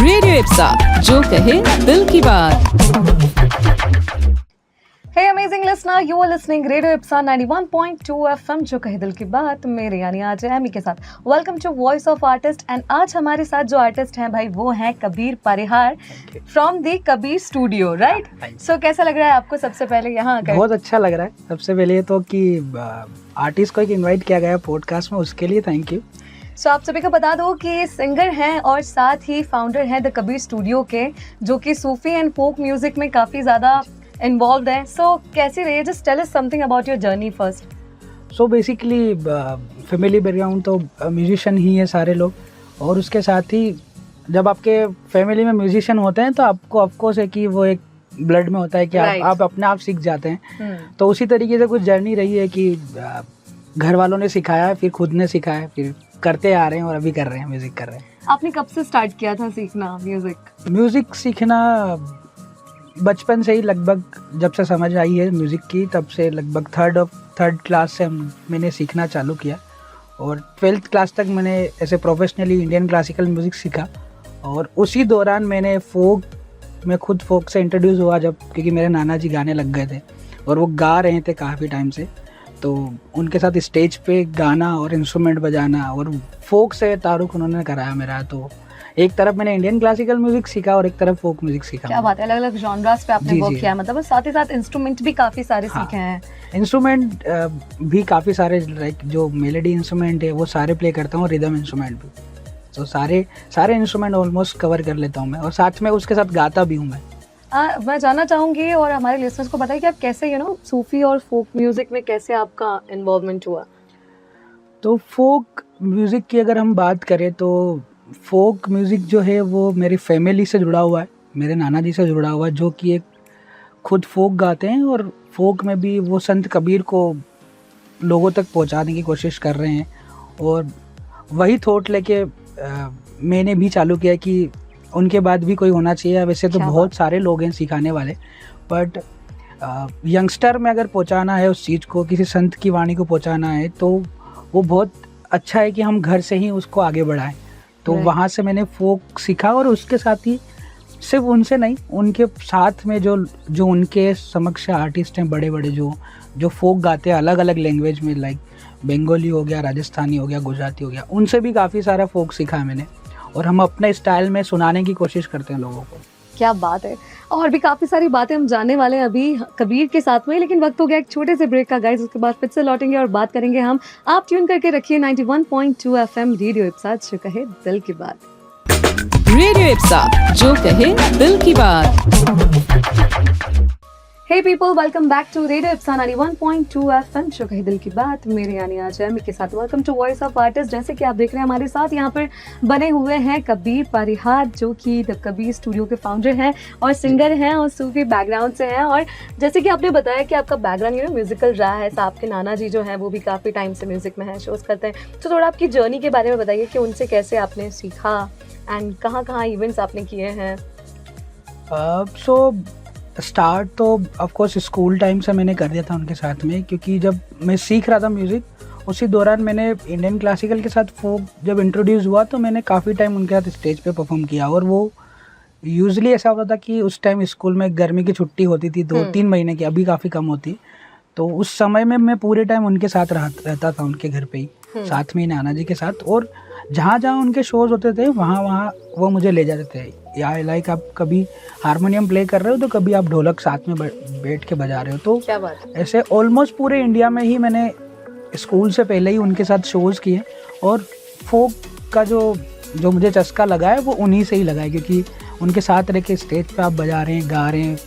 Radio Ipsa, जो कहे दिल की बात। Hey amazing listener, you are listening Radio Ipsa 91.2 FM जो कहे दिल की बात, मेरे यानी आज एमी के साथ। Welcome to voice of artist and आज हमारे साथ जो आर्टिस्ट हैं भाई वो हैं Kabir Parihar from the Kabir studio, right? So कैसा लग रहा है आपको सबसे पहले यहाँ आकर? बहुत अच्छा लग रहा है। सबसे पहले तो कि आर्टिस्ट को एक इनवाइट किया गया पॉडकास्ट में, उसके लिए थैंक यू। सो आप सभी को बता दो कि सिंगर हैं और साथ ही फाउंडर हैं द कबीर स्टूडियो के, जो कि सूफी एंड फोक म्यूजिक में काफ़ी ज़्यादा इन्वॉल्व है। सो कैसी रही है? Just tell us something about your journey first. So basically family background तो म्यूजिशियन ही है सारे लोग, और उसके साथ ही जब आपके फैमिली में म्यूजिशियन होते हैं तो आपको ऑफकोर्स है कि वो एक ब्लड में होता है कि आप अपने आप सीख जाते हैं। तो उसी तरीके से कुछ जर्नी रही है कि घर वालों ने सिखाया, फिर खुद ने सिखाया, फिर करते आ रहे हैं और अभी कर रहे हैं, म्यूज़िक कर रहे हैं। आपने कब से स्टार्ट किया था सीखना म्यूज़िक? म्यूज़िक सीखना बचपन से ही, लगभग जब से समझ आई है म्यूज़िक की तब से, लगभग थर्ड क्लास से मैंने सीखना चालू किया और 12th क्लास तक मैंने ऐसे प्रोफेशनली इंडियन क्लासिकल म्यूज़िक सीखा। और उसी दौरान मैंने मैं खुद फोक से इंट्रोड्यूस हुआ, जब क्योंकि मेरे नाना जी गाने लग गए थे और वो गा रहे थे काफ़ी टाइम से, तो उनके साथ स्टेज पे गाना और इंस्ट्रूमेंट बजाना और फोक से तारुक उन्होंने कराया मेरा। तो एक तरफ मैंने इंडियन क्लासिकल म्यूजिक सीखा और एक तरफ फोक म्यूजिक सीखा। क्या बात है, अलग अलग जॉनरास पे आपने वर्क किया, मतलब साथ ही साथ इंस्ट्रूमेंट भी काफी सारे सीखे हैं। इंस्ट्रूमेंट भी काफ़ी सारे, लाइक जो मेलोडी इंस्ट्रूमेंट है वो सारे प्ले करता हूँ, रिदम इंस्ट्रूमेंट भी। तो सारे इंस्ट्रूमेंट ऑलमोस्ट कवर कर लेता हूँ मैं, और साथ में उसके साथ गाता भी हूँ मैं। मैं जानना चाहूँगी और हमारे लिसनर्स को बताइए कि आप कैसे सूफी और फोक म्यूजिक में कैसे आपका इन्वॉल्वमेंट हुआ? तो फोक म्यूज़िक की अगर हम बात करें तो फोक म्यूज़िक जो है वो मेरी फैमिली से जुड़ा हुआ है, मेरे नाना जी से जुड़ा हुआ है, जो कि एक खुद फोक गाते हैं और फोक में भी वो संत कबीर को लोगों तक पहुंचाने की कोशिश कर रहे हैं। और वही थॉट लेके मैंने भी चालू किया कि उनके बाद भी कोई होना चाहिए। वैसे तो बहुत सारे लोग हैं सिखाने वाले, बट यंगस्टर में अगर पहुंचाना है उस चीज़ को, किसी संत की वाणी को पहुंचाना है, तो वो बहुत अच्छा है कि हम घर से ही उसको आगे बढ़ाएं। तो वहाँ से मैंने फोक सीखा और उसके साथ ही सिर्फ उनसे नहीं, उनके साथ में जो उनके समक्ष आर्टिस्ट हैं बड़े बड़े जो फोक गाते हैं अलग अलग लैंग्वेज में, लाइक बंगाली हो गया, राजस्थानी हो गया, गुजराती हो गया, उनसे भी काफ़ी सारा फोक सीखा है मैंने, और हम अपने स्टाइल में सुनाने की कोशिश करते हैं लोगों को। क्या बात है, और भी काफ़ी सारी बातें हम जानने वाले हैं अभी कबीर के साथ में, लेकिन वक्त हो गया एक छोटे से ब्रेक का गाइस। उसके बाद फिर से लौटेंगे और बात करेंगे हम। आप ट्यून करके रखिए 91.2 FM रेडियो इप्सा, जो कहे दिल की बात। रेडियो इप्सा, जो कहे दिल की बात। Hey people, welcome back to radio Ipsa 91.2 FM, जो कहे दिल की बात, मेरे यानी आज एमी के साथ। Welcome to voice of artist. जैसे कि आप देख रहे हैं हमारे साथ यहाँ पर बने हुए हैं कबीर परिहार, जो कि द कबीर स्टूडियो के फाउंडर हैं और सिंगर हैं और सूफी बैकग्राउंड से हैं। और जैसे कि आपने बताया कि आपका बैकग्राउंड म्यूजिकल रहा है, आपके नाना जी जो हैं वो भी काफ़ी टाइम से म्यूजिक में हैं, शोज़ करते हैं। तो थोड़ा आपकी जर्नी के बारे में बताइए कि उनसे कैसे आपने सीखा एंड कहाँ कहाँ इवेंट्स आपने किए हैं। स्टार्ट तो ऑफकोर्स स्कूल टाइम से मैंने कर दिया था उनके साथ में, क्योंकि जब मैं सीख रहा था म्यूज़िक उसी दौरान मैंने इंडियन क्लासिकल के साथ फोक जब इंट्रोड्यूस हुआ तो मैंने काफ़ी टाइम उनके साथ स्टेज पे परफॉर्म किया। और वो यूजुअली ऐसा होता था कि उस टाइम स्कूल में गर्मी की छुट्टी होती थी 2-3 महीने की, अभी काफ़ी कम होती, तो उस समय में मैं पूरे टाइम उनके साथ रहता था, उनके घर पर ही, साथ में ही नाना जी के साथ। और जहाँ जहाँ उनके शोज़ होते थे वहाँ वो मुझे ले जाते थे। या लाइक आप कभी हारमोनियम प्ले कर रहे हो तो कभी आप ढोलक साथ में बैठ के बजा रहे हो। तो क्या बात है। ऐसे ऑलमोस्ट पूरे इंडिया में ही मैंने स्कूल से पहले ही उनके साथ शोज़ किए, और फोक का जो मुझे चस्का लगा है वो उन्हीं से ही लगा है, क्योंकि उनके साथ रह के स्टेज पे आप बजा रहे हैं, गा रहे हैं,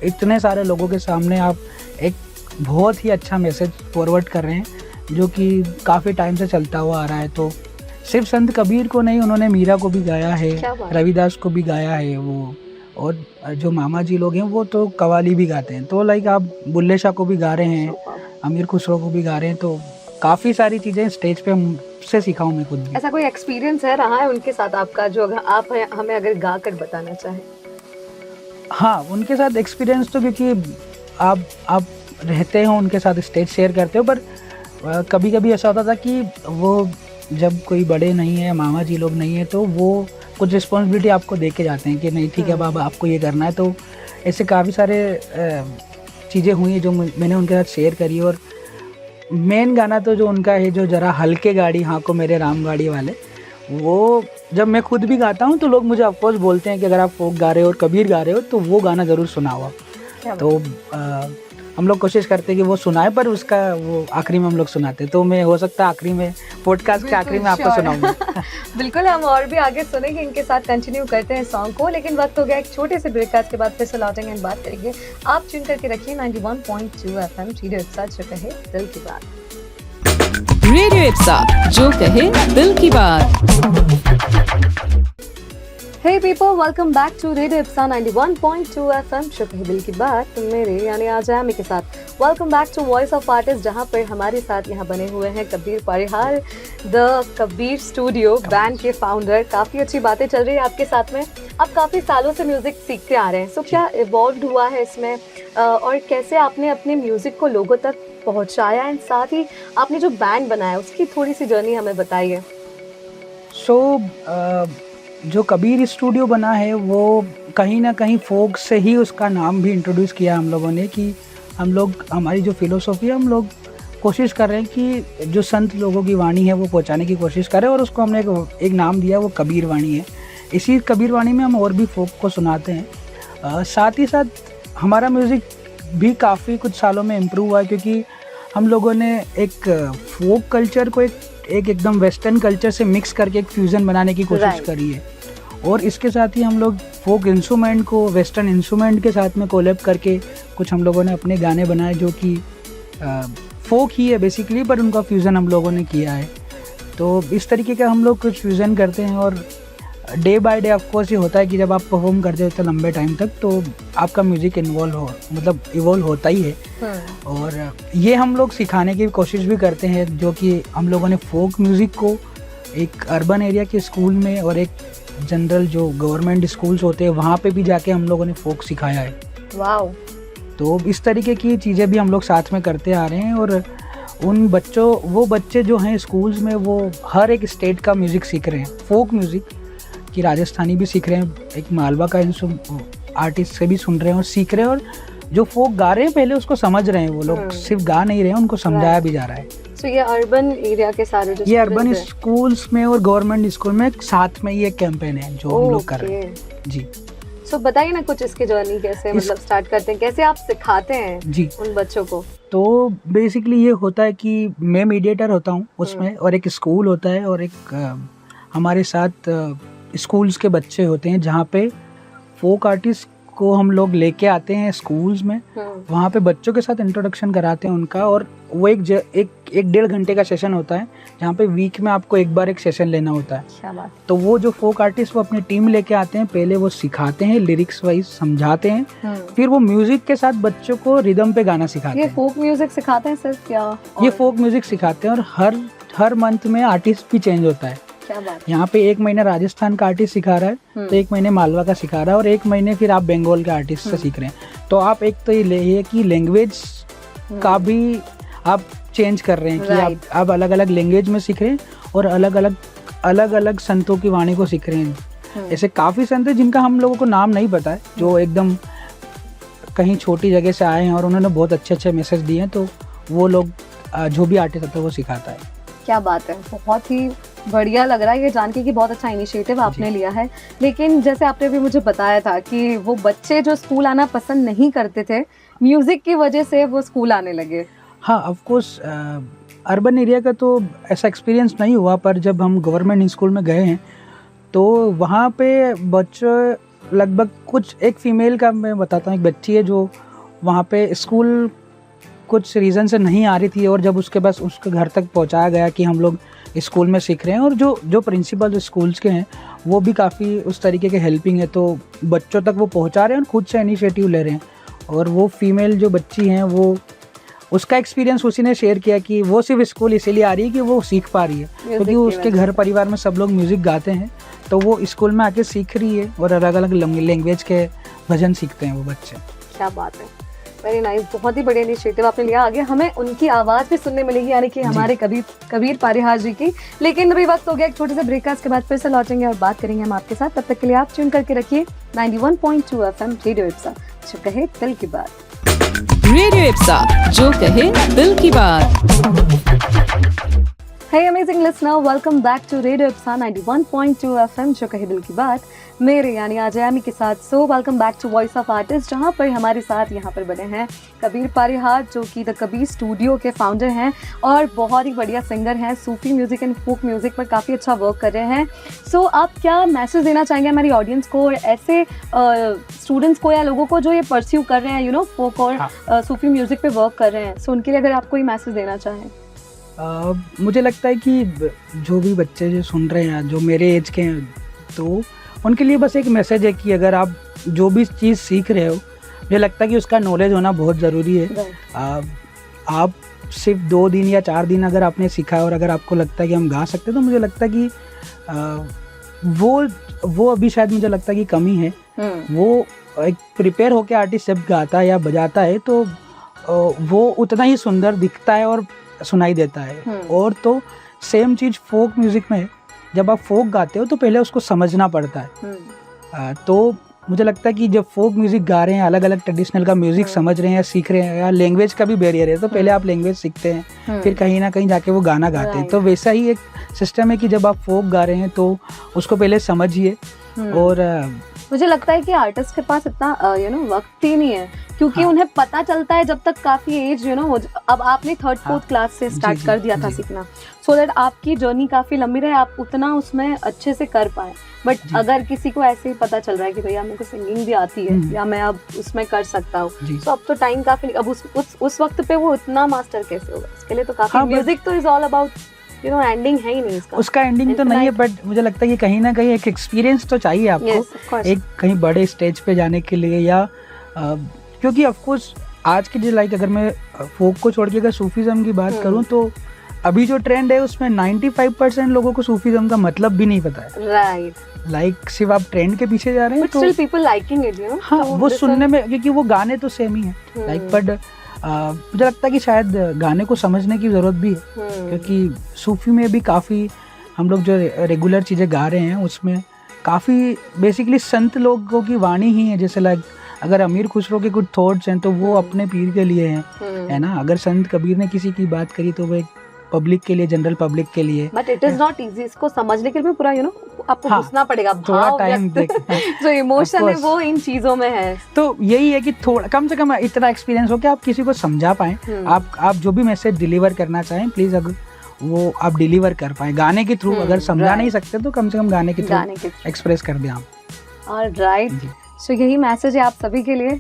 इतने सारे लोगों के सामने आप एक बहुत ही अच्छा मैसेज फॉरवर्ड कर रहे हैं, जो कि काफ़ी टाइम से चलता हुआ आ रहा है। तो सिर्फ संत कबीर को नहीं, उन्होंने मीरा को भी गाया है, रविदास को भी गाया है वो, और जो मामा जी लोग हैं वो तो कव्वाली भी गाते हैं। तो लाइक आप बुल्ले शाह को भी गा रहे हैं, अमीर खुसरो को भी गा रहे हैं। तो काफ़ी सारी चीज़ें स्टेज पे से सीखा हूँ मैं खुद भी। ऐसा कोई एक्सपीरियंस है रहा है उनके साथ आपका जो आप हमें अगर गा कर बताना चाहें? हाँ, उनके साथ एक्सपीरियंस तो, क्योंकि आप रहते हो उनके साथ, स्टेज शेयर करते हो, पर कभी कभी ऐसा होता था कि वो जब कोई बड़े नहीं है, मामा जी लोग नहीं है, तो वो कुछ रिस्पॉन्सिबिलिटी आपको दे के जाते हैं कि नहीं ठीक है बाबा आपको ये करना है। तो ऐसे काफ़ी सारे चीज़ें हुई हैं जो मैंने उनके साथ शेयर करी। और मेन गाना तो जो उनका है जो ज़रा हल्के गाड़ी हाँ को मेरे राम गाड़ी वाले, वो जब मैं खुद भी गाता हूँ तो लोग मुझे ऑफकोर्स बोलते हैं कि अगर आप फोक गा रहे हो और कबीर गा रहे हो तो वो गाना ज़रूर सुनाओ आप। तो हम लोग कोशिश करते हैं कि वो सुनाए, पर उसका वो आखिरी में हम लोग सुनाते हैं। तो मैं हो सकता है आखिरी में पॉडकास्ट के आखिरी में आपको सुनाऊंगा। बिल्कुल, हम और भी आगे सुनेंगे, इनके साथ कंटिन्यू करते हैं सॉन्ग को, लेकिन वक्त हो गया एक छोटे से ब्रेक का। इसके बाद फिर से लौटेंगे एंड बात करेंगे। आप चुन करके रखिए 91.2 FM रेडियो इप्सा, जो कहे दिल की बात। रेडियो इप्सा, जो कहे दिल की बात। Hey people, welcome back to Radio Ipsa 91.2 FM, जो कहे दिल की बात मेरे यानी आजामी के साथ। Welcome back to voice of artist, जहाँ पर हमारे साथ यहाँ बने हुए हैं Kabir Parihar, the Kabir studio band के फाउंडर। काफ़ी अच्छी बातें चल रही है आपके साथ में। आप काफ़ी सालों से म्यूज़िक सीखते आ रहे हैं, सो क्या इवॉल्व हुआ है इसमें, और कैसे आपने अपने म्यूज़िक को लोगों तक पहुँचाया, एंड साथ ही आपने जो बैंड बनाया उसकी थोड़ी सी जर्नी हमें बताइए। जो कबीर स्टूडियो बना है वो कहीं ना कहीं फोक से ही उसका नाम भी इंट्रोड्यूस किया हम लोगों ने, कि हम लोग हमारी जो फिलोसॉफी है हम लोग कोशिश कर रहे हैं कि जो संत लोगों की वाणी है वो पहुंचाने की कोशिश करें, और उसको हमने एक नाम दिया, वो कबीर वाणी है। इसी कबीर वाणी में हम और भी फोक को सुनाते हैं। साथ ही साथ हमारा म्यूज़िक भी काफ़ी कुछ सालों में इम्प्रूव हुआ है, क्योंकि हम लोगों ने एक फोक कल्चर को एक एकदम वेस्टर्न कल्चर से मिक्स करके एक फ्यूज़न बनाने की कोशिश करी है। और इसके साथ ही हम लोग फोक इंस्ट्रूमेंट को वेस्टर्न इंस्ट्रूमेंट के साथ में कोलैब करके कुछ हम लोगों ने अपने गाने बनाए जो कि फोक ही है बेसिकली, पर उनका फ्यूज़न हम लोगों ने किया है। तो इस तरीके का हम लोग कुछ फ्यूज़न करते हैं। और डे बाय डे ऑफकोर्स ये होता है कि जब आप परफॉर्म करते हो तो लंबे टाइम तक, तो आपका म्यूज़िक इवॉल्व होता ही है। और ये हम लोग सिखाने की कोशिश भी करते हैं, जो कि हम लोगों ने फोक म्यूज़िक को एक अर्बन एरिया के स्कूल में और एक जनरल जो गवर्नमेंट स्कूल्स होते हैं वहाँ पे भी जाके हम लोगों ने फोक सिखाया है। वाओ! तो इस तरीके की चीज़ें भी हम लोग साथ में करते आ रहे हैं। और वो बच्चे जो हैं स्कूल्स में, वो हर एक स्टेट का म्यूज़िक सीख रहे हैं। फोक म्यूज़िक कि राजस्थानी भी सीख रहे हैं, एक मालवा का आर्टिस्ट से भी सुन रहे हैं और सीख रहे हैं, और जो फोक गा रहे हैं पहले उसको समझ रहे हैं। वो लोग सिर्फ गा नहीं रहे हैं, उनको समझाया भी जा रहा है। तो ये अर्बन एरिया के सारे जो ये अर्बन स्कूल्स में और गवर्नमेंट स्कूल में साथ में ये कैंपेन है जो हम लोग कर रहे हैं जी। सो बताइए ना कुछ इसकी जर्नी कैसे मतलब स्टार्ट करते हैं, कैसे आप सिखाते हैं जी उन बच्चों को? तो बेसिकली ये होता है कि मैं मीडिएटर होता हूँ उसमें, और एक स्कूल होता है, और एक हमारे साथ स्कूल्स के बच्चे होते हैं जहाँ पे फोक आर्टिस्ट को हम लोग लेके आते हैं स्कूल्स में। वहाँ पे बच्चों के साथ इंट्रोडक्शन कराते हैं उनका, और वो एक 1.5 घंटे का सेशन होता है जहाँ पे वीक में आपको एक बार एक सेशन लेना होता है। तो वो जो फोक आर्टिस्ट वो अपनी टीम लेके आते हैं, पहले वो सिखाते हैं, लिरिक्स वाइज समझाते हैं, फिर वो म्यूजिक के साथ बच्चों को रिदम पे गाना सिखाते हैं। ये फोक म्यूजिक सिखाते हैं सिर्फ क्या? ये फोक म्यूजिक सिखाते हैं, और हर मंथ में आर्टिस्ट भी चेंज होता है। यहाँ पे 1 महीना राजस्थान का आर्टिस्ट सिखा रहा है, तो 1 महीने मालवा का सिखा रहा है, और 1 महीने फिर आप बंगाल के आर्टिस्ट से सीख रहे हैं। तो आप एक तो ये कि लैंग्वेज का भी आप चेंज कर रहे हैं कि आप अलग अलग लैंग्वेज में सीख रहे हैं, और अलग अलग संतों की वाणी को सीख रहे हैं। ऐसे काफ़ी संत हैं जिनका हम लोगों को नाम नहीं पता है, जो एकदम कहीं छोटी जगह से आए हैं और उन्होंने बहुत अच्छे मैसेज दिए हैं। तो वो लोग जो भी आर्टिस्ट होता है वो सिखाता है। क्या बात है, बहुत ही बढ़िया लग रहा है ये जान के कि बहुत अच्छा इनिशिएटिव आपने लिया है। लेकिन जैसे आपने भी मुझे बताया था कि वो बच्चे जो स्कूल आना पसंद नहीं करते थे, म्यूजिक की वजह से वो स्कूल आने लगे। हाँ, ऑफ कोर्स अर्बन एरिया का तो ऐसा एक्सपीरियंस नहीं हुआ, पर जब हम गवर्नमेंट स्कूल में गए हैं तो वहाँ पे बच्चे लगभग कुछ, एक फीमेल का मैं बताता हूँ, एक बच्ची है जो वहाँ पे स्कूल कुछ रीज़न से नहीं आ रही थी, और जब उसके पास उसके घर तक पहुँचाया गया कि हम लोग स्कूल में सीख रहे हैं, और जो प्रिंसिपल स्कूल्स के हैं वो भी काफ़ी उस तरीके के हेल्पिंग है, तो बच्चों तक वो पहुँचा रहे हैं और खुद से इनिशिएटिव ले रहे हैं। और वो फीमेल जो बच्ची हैं, वो उसका एक्सपीरियंस उसी ने शेयर किया कि वो सिर्फ स्कूल इसीलिए आ रही है कि वो सीख पा रही है, क्योंकि उसके घर परिवार में सब लोग म्यूज़िक गाते हैं, तो वो स्कूल में आके सीख रही है और अलग अलग लैंग्वेज के भजन सीखते हैं वो बच्चे। क्या बात है। वेरी नाइस, बहुत ही बढ़िया इनिशिएटिव आपने लिया। आगे हमें उनकी आवाज़ भी सुनने मिलेगी, यानी कि हमारे कबीर पारिहार जी की। लेकिन अभी वक्त हो गया एक छोटे से ब्रेक का, इसके बाद फिर से लौटेंगे और बात करेंगे हम आपके साथ। तब तक के लिए आप ट्यून करके रखिए 91.2 FM रेडियो इप्सा, जो कहे दिल की बात। रेडियो इप्सा, जो कहे दिल की बात। Hey amazing listener, welcome back to Radio Ipsa 91.2 FM, जो कहे दिल की बात, मेरे यानी आजयामी के साथ। So welcome back to voice of artist, जहाँ पर हमारे साथ यहाँ पर बने हैं कबीर पारिहार, जो कि द कबीर स्टूडियो के फाउंडर हैं और बहुत ही बढ़िया सिंगर हैं। सूफी म्यूज़िक एंड फोक म्यूज़िक पर काफ़ी अच्छा वर्क कर रहे हैं। सो आप क्या मैसेज देना चाहेंगे हमारी ऑडियंस को और ऐसे स्टूडेंट्स को या लोगों को जो ये परस्यू कर रहे हैं, यू नो, फोक और सूफी म्यूज़िक पे वर्क कर रहे हैं? सो उनके लिए अगर आप कोई मैसेज देना चाहें। मुझे लगता है कि जो भी बच्चे जो सुन रहे हैं, जो मेरे एज के हैं, तो उनके लिए बस एक मैसेज है कि अगर आप जो भी चीज़ सीख रहे हो, मुझे लगता है कि उसका नॉलेज होना बहुत ज़रूरी है। आप सिर्फ 2 दिन या 4 दिन अगर आपने सीखा है और अगर आपको लगता है कि हम गा सकते हैं, तो मुझे लगता है कि वो अभी शायद मुझे लगता है कि कमी है। वो एक प्रिपेयर होकर आर्टिस्ट जब गाता है या बजाता है तो वो उतना ही सुंदर दिखता है और सुनाई देता है। और तो सेम चीज़ फोक म्यूज़िक में है। जब आप फोक गाते हो तो पहले उसको समझना पड़ता है। तो मुझे लगता है कि जब फोक म्यूज़िक गा रहे हैं, अलग अलग ट्रेडिशनल का म्यूज़िक समझ रहे हैं या सीख रहे हैं, या लैंग्वेज का भी बैरियर है, तो पहले आप लैंग्वेज सीखते हैं, फिर कहीं ना कहीं जाके वो गाना गाते हैं। तो वैसा ही एक सिस्टम है कि जब आप फोक गा रहे हैं तो उसको पहले समझिए। और मुझे लगता है कि आर्टिस्ट के पास इतना वक्त ही नहीं है, क्योंकि उन्हें पता चलता है जब तक काफ़ी एज अब आपने 3rd 4th क्लास से स्टार्ट कर दिया था सीखना, सो दैट आपकी जर्नी काफ़ी लंबी रहे, आप उतना उसमें अच्छे से कर पाए। बट अगर किसी को ऐसे ही पता चल रहा है कि भैया मेरे को सिंगिंग भी आती है या मैं अब उसमें कर सकता हूँ, तो अब तो टाइम काफ़ी, अब उस वक्त पे वो इतना मास्टर कैसे होगा? इसके लिए तो काफ़ी म्यूजिक तो इज ऑल अबाउट एंडिंग है ही नहीं इसका। उसका एंडिंग तो नहीं है, बट मुझे लगता है कि कहीं ना कहीं एक एक्सपीरियंस तो चाहिए आपको, एक कहीं बड़े स्टेज पे जाने के लिए, या क्योंकि ऑफ कोर्स आज के जो अगर मैं फोक को छोड़ के अगर सूफीज़म की बात करूं, तो अभी जो ट्रेंड है उसमें 95% लोगों को सूफीज़म का मतलब भी नहीं पता है। राइट, सिर्फ आप ट्रेंड के पीछे जा रहे हैं, तो still people liking it, हाँ, वो सुनने में, क्योंकि वो गाने तो सेम ही है। बट मुझे लगता है कि शायद गाने को समझने की ज़रूरत भी है, क्योंकि सूफी में भी काफ़ी हम लोग जो रेगुलर चीज़ें गा रहे हैं उसमें काफ़ी बेसिकली संत लोगों की वाणी ही है। जैसे अगर अमीर खुसरो के कुछ थॉट्स हैं तो वो अपने पीर के लिए हैं, है ना। अगर संत कबीर ने किसी की बात करी तो वो एक पब्लिक के लिए, जनरल पब्लिक के लिए। But it is not easy, इसको समझने के लिए पूरा आपको घुसना पड़ेगा, थोड़ा टाइम जो इमोशन है वो इन चीजों में है। तो यही है कि थोड़ा कम से कम इतना एक्सपीरियंस हो कि आप किसी को समझा पाएं, आप जो भी मैसेज डिलीवर करना चाहें, प्लीज अगर वो आप डिलीवर कर पाए गाने के थ्रू। अगर समझा नहीं सकते तो कम से कम गाने के थ्रू एक्सप्रेस कर दें आप। ऑलराइट, सो यही मैसेज है आप सभी के लिए,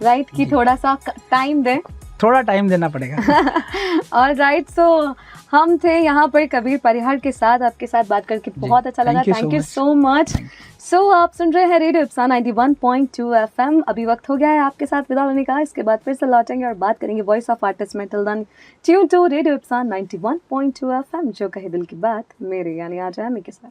राइट, कि थोड़ा सा टाइम दें, थोड़ा टाइम देना पड़ेगा। ऑलराइट, सो हम थे यहाँ पर कबीर पारिहार के साथ, आपके साथ बात करके बहुत अच्छा लगा। Thank you so much. So आप सुन रहे हैं रेडियो इप्सा 91.2 FM। अभी वक्त हो गया है आपके साथ विदा लेने का, इसके बाद फिर से लौटेंगे और बात करेंगे वॉइस ऑफ आर्टिस्ट में। Till then tune to radio Ipsa 91.2 FM, जो कहे दिल की बात, मेरे यानी आजयामी के साथ।